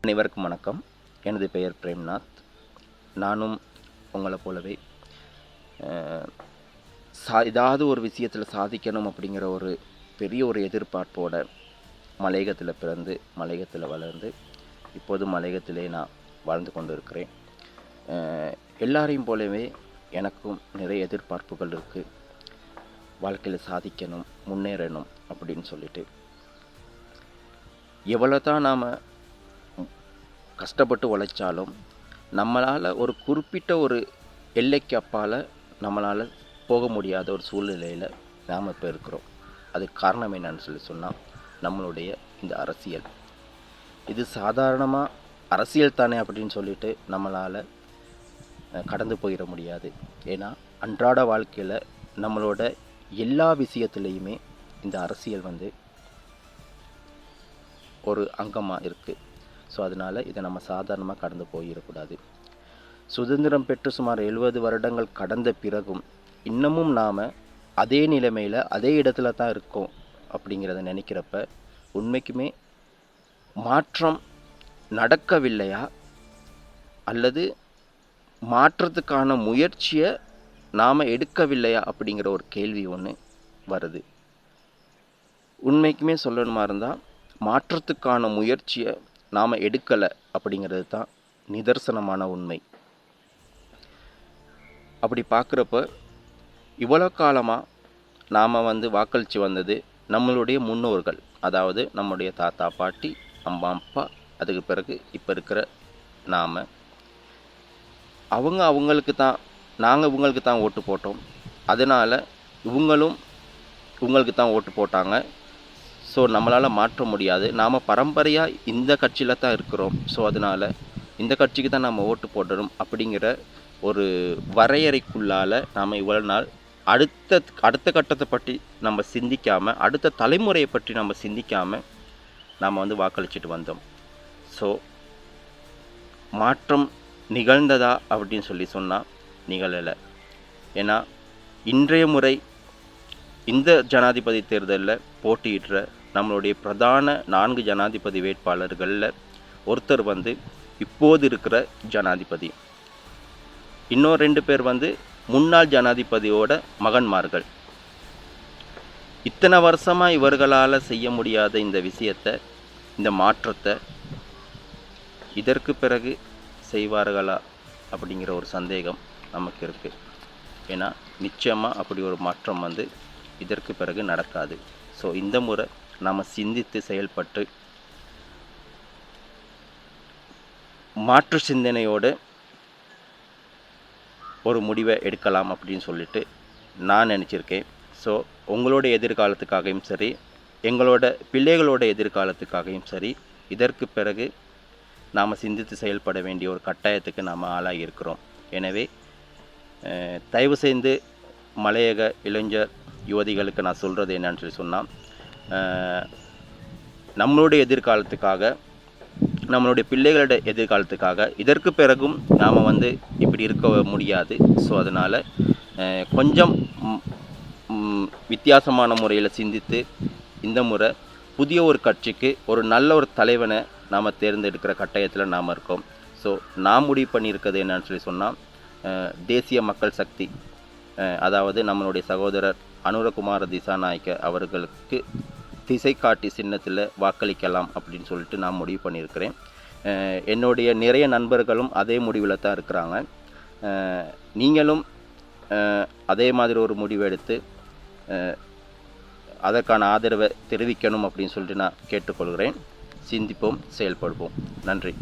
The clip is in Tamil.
அனைவருக்கும் வணக்கம். எனது பெயர் பிரேம்நாத். நானும் உங்களை போலவே ஏதாவது ஒரு விஷயத்தில் சாதிக்கணும் அப்படிங்கிற ஒரு பெரிய ஒரு எதிர்பார்ப்போட மலையகத்தில் பிறந்து மலையகத்தில் வளர்ந்து இப்போது மலையகத்திலே நான் வாழ்ந்து கொண்டு இருக்கிறேன். எல்லாரையும் போலவே எனக்கும் நிறைய எதிர்பார்ப்புகள் இருக்குது. வாழ்க்கையில் சாதிக்கணும், முன்னேறணும் அப்படின்னு சொல்லிட்டு எவ்வளோ தான் நாம் கஷ்டப்பட்டு உழைச்சாலும் நம்மளால் ஒரு குறிப்பிட்ட ஒரு எல்லைக்கு அப்பால் நம்மளால் போக முடியாத ஒரு சூழ்நிலையில் நாம் இப்போ இருக்கிறோம். அதுக்கு காரணம் என்னன்னு சொன்னால் நம்மளுடைய இந்த அரசியல். இது சாதாரணமாக அரசியல் தானே அப்படின்னு சொல்லிட்டு நம்மளால் கடந்து போயிட முடியாது. ஏன்னா அன்றாட வாழ்க்கையில் நம்மளோட எல்லா விஷயத்துலேயுமே இந்த அரசியல் ஒரு அங்கமாக இருக்குது. ஸோ அதனால் இதை நம்ம சாதாரணமாக கடந்து போயிடக்கூடாது. சுதந்திரம் பெற்று சுமார் 70 வருடங்கள் கடந்த பிறகும் இன்னமும் நாம் அதே நிலைமையில் அதே இடத்துல தான் இருக்கோம் அப்படிங்கிறத நினைக்கிறப்ப உண்மைக்குமே மாற்றம் நடக்கவில்லையா அல்லது மாற்றத்துக்கான முயற்சியை நாம் எடுக்கவில்லையா அப்படிங்கிற ஒரு கேள்வி ஒன்று வருது. உண்மைக்குமே சொல்லணுமா இருந்தால் மாற்றத்துக்கான முயற்சியை நாம் எடுக்கலை அப்படிங்கிறது தான் நிதர்சனமான உண்மை. அப்படி பார்க்குறப்ப இவ்வளோ காலமாக நாம் வாக்களித்து வந்தது நம்மளுடைய முன்னோர்கள், அதாவது நம்முடைய தாத்தா பாட்டி அம்மா அப்பா, அதுக்கு பிறகு இப்போ இருக்கிற நாம். அவங்களுக்கு தான் நாங்கள் இவங்களுக்கு தான் ஓட்டு போட்டோம். அதனால் இவங்களும் இவங்களுக்கு தான் ஓட்டு போட்டாங்க. ஸோ நம்மளால் மாற்ற முடியாது. நாம் பரம்பரையாக இந்த கட்சியில் தான் இருக்கிறோம். ஸோ அதனால் இந்த கட்சிக்கு தான் நம்ம ஓட்டு போடணும் அப்படிங்கிற ஒரு வரையறைக்குள்ளால் நாம் இவ்வளோ நாள் அடுத்த கட்டத்தை பற்றி நம்ம சிந்திக்காமல், அடுத்த தலைமுறையை பற்றி நம்ம சிந்திக்காமல் நாம் வாக்களிச்சுட்டு வந்தோம். ஸோ மாற்றம் நிகழ்ந்ததா அப்படின்னு சொன்னால் நிகழலை. ஏன்னா இன்றைய முறை இந்த ஜனாதிபதி தேர்தலில் போட்டியிடுற நம்மளுடைய பிரதான 4 ஜனாதிபதி வேட்பாளர்களில் ஒருத்தர் இப்போது இருக்கிற ஜனாதிபதி, இன்னும் 2 பேர் முன்னாள் ஜனாதிபதியோட மகன்மார்கள். இத்தனை வருஷமாக இவர்களால் செய்ய முடியாத இந்த விஷயத்தை, இந்த மாற்றத்தை இதற்கு பிறகு செய்வார்களா அப்படிங்கிற ஒரு சந்தேகம் நமக்கு இருக்குது. ஏன்னா நிச்சயமாக அப்படி ஒரு மாற்றம் இதற்கு பிறகு நடக்காது. ஸோ இந்த முறை நாம் சிந்தித்து செயல்பட்டு மாற்று சிந்தனையோடு ஒரு முடிவை எடுக்கலாம் அப்படின்னு சொல்லிட்டு நான் நினச்சிருக்கேன். ஸோ உங்களோட எதிர்காலத்துக்காகவும் சரி, எங்களோட பிள்ளைகளோட எதிர்காலத்துக்காகவும் சரி, இதற்கு பிறகு நாம் சிந்தித்து செயல்பட வேண்டிய ஒரு கட்டாயத்துக்கு நாம் ஆளாகி இருக்கிறோம். எனவே தயவு செய்து மலையக இளைஞர் யுவதிகளுக்கு நான் சொல்கிறது என்னன்னு சொன்னால், நம்மளுடைய எதிர்காலத்துக்காக, நம்மளுடைய பிள்ளைகளோட எதிர்காலத்துக்காக இதற்கு பிறகும் நாம் இப்படி இருக்க முடியாது. ஸோ அதனால் கொஞ்சம் வித்தியாசமான முறையில் சிந்தித்து இந்த முறை புதிய ஒரு கட்சிக்கு ஒரு நல்ல ஒரு தலைவனை நாம் தேர்ந்தெடுக்கிற கட்டாயத்தில் நாம் இருக்கோம். ஸோ நான் முடிவு பண்ணியிருக்கிறது என்னன்னு சொன்னால், தேசிய மக்கள் சக்தி, அதாவது நம்மளுடைய சகோதரர் அனுரகுமார திசாநாயக்க அவர்களுக்கு திசை காட்டி சின்னத்தில் வாக்களிக்கலாம் அப்படின்னு சொல்லிட்டு நான் முடிவு பண்ணியிருக்கிறேன். என்னுடைய நிறைய நண்பர்களும் அதே முடிவில் தான் இருக்கிறாங்க. நீங்களும் அதே மாதிரி ஒரு முடிவு எடுத்து அதற்கான ஆதரவை தெரிவிக்கணும் அப்படின்னு சொல்லிட்டு நான் கேட்டுக்கொள்கிறேன். சிந்திப்போம், செயல்படுவோம். நன்றி.